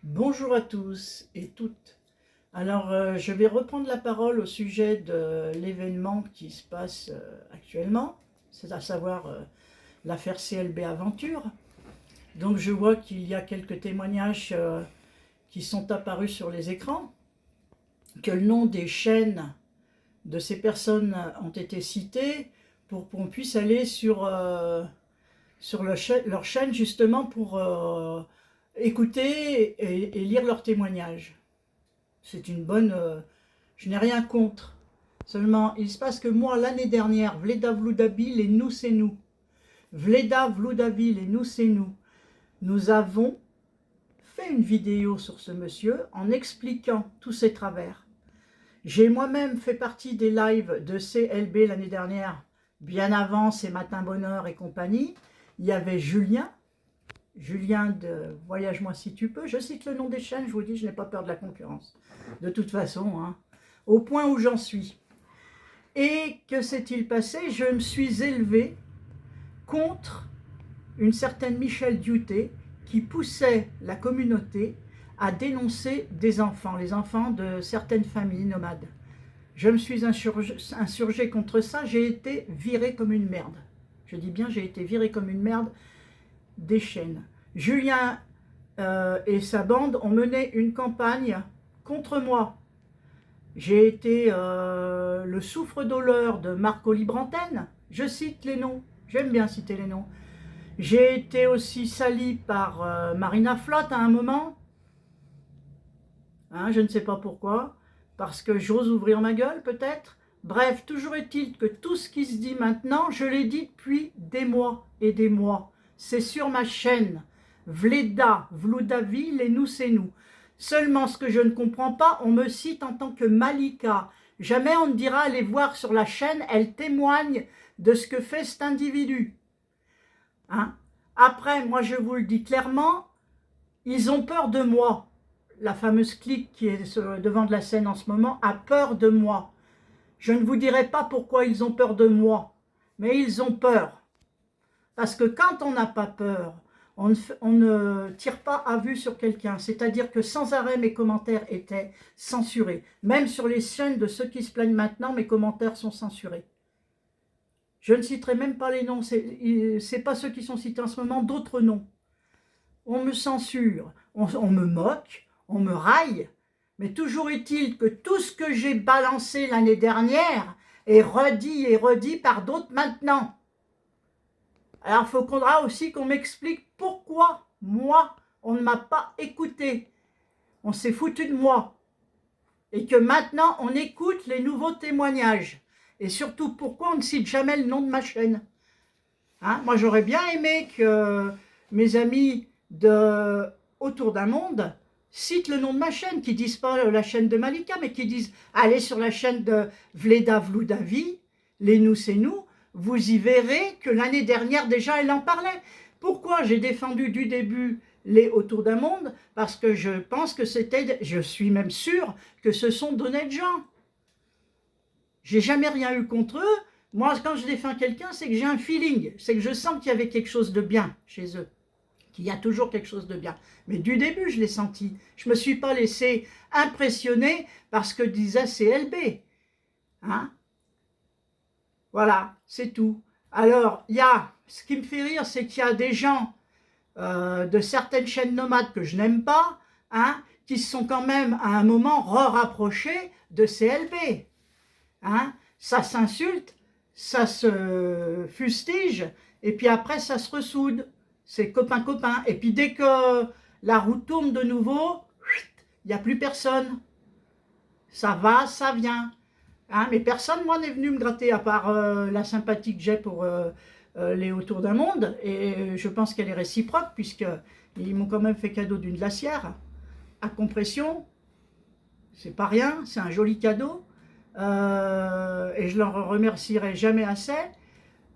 Bonjour à tous et toutes. Alors, je vais reprendre la parole au sujet de l'événement qui se passe actuellement, c'est à savoir l'affaire CLB Aventure. Donc, je vois qu'il y a quelques témoignages qui sont apparus sur les écrans, que le nom des chaînes de ces personnes ont été cités pour qu'on puisse aller sur leur chaîne justement pour écouter et lire leurs témoignages. C'est une bonne... je n'ai rien contre. Seulement, il se passe que moi, l'année dernière, Vleda Vloudabil et nous, c'est nous. Vleda Vloudabil et nous, c'est nous. Nous avons fait une vidéo sur ce monsieur en expliquant tous ses travers. J'ai moi-même fait partie des lives de CLB l'année dernière, bien avant ces Matins Bonheur et compagnie. Il y avait Julien de Voyage-moi si tu peux. Je cite le nom des chaînes, je vous dis, je n'ai pas peur de la concurrence. De toute façon, hein, au point où j'en suis. Et que s'est-il passé? Je me suis élevée contre une certaine Michèle Diouté qui poussait la communauté à dénoncer des enfants, les enfants de certaines familles nomades. Je me suis insurgée contre ça, j'ai été virée comme une merde. Je dis bien, j'ai été virée comme une merde des chaînes. Julien et sa bande ont mené une campagne contre moi. J'ai été le souffre-douleur de Marco Librantenne. Je cite les noms, j'aime bien citer les noms. J'ai été aussi salie par Marina Flotte à un moment. Hein, je ne sais pas pourquoi. Parce que j'ose ouvrir ma gueule peut-être. Bref, toujours est-il que tout ce qui se dit maintenant, je l'ai dit depuis des mois et des mois. C'est sur ma chaîne. Vleda, Vloudaville et nous c'est nous. Seulement ce que je ne comprends pas, on me cite en tant que Malika. Jamais on ne dira aller voir sur la chaîne, elle témoigne de ce que fait cet individu. Hein? Après, moi je vous le dis clairement, ils ont peur de moi. La fameuse clique qui est devant de la scène en ce moment a peur de moi. Je ne vous dirai pas pourquoi ils ont peur de moi, mais ils ont peur. Parce que quand on n'a pas peur, on ne tire pas à vue sur quelqu'un. C'est-à-dire que sans arrêt, mes commentaires étaient censurés. Même sur les chaînes de ceux qui se plaignent maintenant, mes commentaires sont censurés. Je ne citerai même pas les noms, c'est pas ceux qui sont cités en ce moment, d'autres noms. On me censure, on me moque, on me raille, mais toujours est-il que tout ce que j'ai balancé l'année dernière est redit et redit par d'autres maintenant. Alors il faudra aussi qu'on m'explique pourquoi, moi, on ne m'a pas écouté. On s'est foutu de moi. Et que maintenant, on écoute les nouveaux témoignages. Et surtout, pourquoi on ne cite jamais le nom de ma chaîne. Hein, moi, j'aurais bien aimé que mes amis de Autour d'un monde citent le nom de ma chaîne, qui ne disent pas la chaîne de Malika, mais qui disent allez sur la chaîne de Vleda Vloudavi, les nous c'est nous, vous y verrez que l'année dernière déjà elle en parlait. Pourquoi j'ai défendu du début les Autour d'un monde? Parce que je pense que c'était, je suis même sûre que ce sont d'honnêtes gens. J'ai jamais rien eu contre eux. Moi, quand je défends quelqu'un, c'est que j'ai un feeling, c'est que je sens qu'il y avait quelque chose de bien chez eux, qu'il y a toujours quelque chose de bien. Mais du début, je l'ai senti. Je ne me suis pas laissé impressionner par ce que disait CLB. Hein? Voilà, c'est tout. Alors, ce qui me fait rire, c'est qu'il y a des gens de certaines chaînes nomades que je n'aime pas, hein, qui se sont quand même à un moment rapprochés de CLB. Hein? Ça s'insulte, ça se fustige, et puis après ça se ressoude. C'est copain-copain. Et puis dès que la roue tourne de nouveau, il n'y a plus personne. Ça va, ça vient. Hein? Mais personne, moi, n'est venu me gratter, à part la sympathie que j'ai pour les Autour d'un monde. Et je pense qu'elle est réciproque, puisqu'ils m'ont quand même fait cadeau d'une glacière à compression. C'est pas rien, c'est un joli cadeau. Et je leur remercierai jamais assez.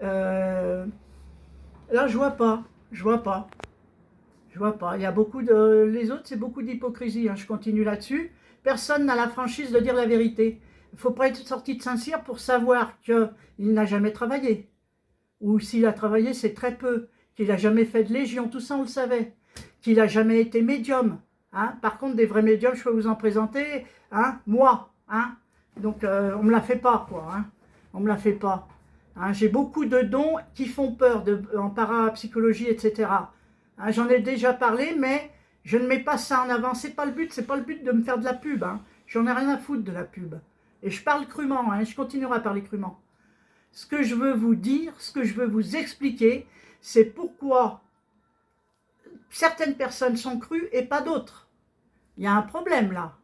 Là, je vois pas. Il y a beaucoup de... Les autres, c'est beaucoup d'hypocrisie. Hein. Je continue là-dessus. Personne n'a la franchise de dire la vérité. Il ne faut pas être sorti de Saint-Cyr pour savoir qu'il n'a jamais travaillé. Ou s'il a travaillé, c'est très peu. Qu'il n'a jamais fait de légion. Tout ça, on le savait. Qu'il n'a jamais été médium. Hein. Par contre, des vrais médiums, je peux vous en présenter, hein, moi. Hein. Donc, on ne me la fait pas, quoi. Hein. On ne me la fait pas. Hein. J'ai beaucoup de dons qui font peur en parapsychologie, etc. Hein. J'en ai déjà parlé, mais je ne mets pas ça en avant. C'est pas le but de me faire de la pub. Hein. J'en ai rien à foutre de la pub. Et je parle crûment, hein, je continuerai à parler crûment. Ce que je veux vous dire, ce que je veux vous expliquer, c'est pourquoi certaines personnes sont crues et pas d'autres. Il y a un problème là.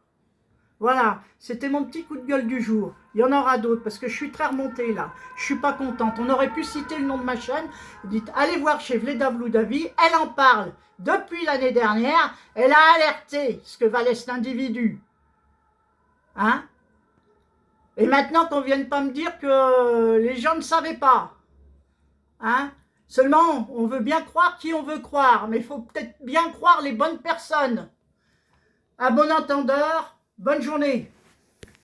Voilà, c'était mon petit coup de gueule du jour. Il y en aura d'autres parce que je suis très remontée là. Je suis pas contente. On aurait pu citer le nom de ma chaîne. Dites, allez voir chez Vleda Vloudavi. Elle en parle depuis l'année dernière. Elle a alerté ce que valait cet individu. Hein? Et maintenant qu'on ne vienne pas me dire que les gens ne savaient pas. Hein? Seulement, on veut bien croire qui on veut croire, mais il faut peut-être bien croire les bonnes personnes. À bon entendeur, bonne journée.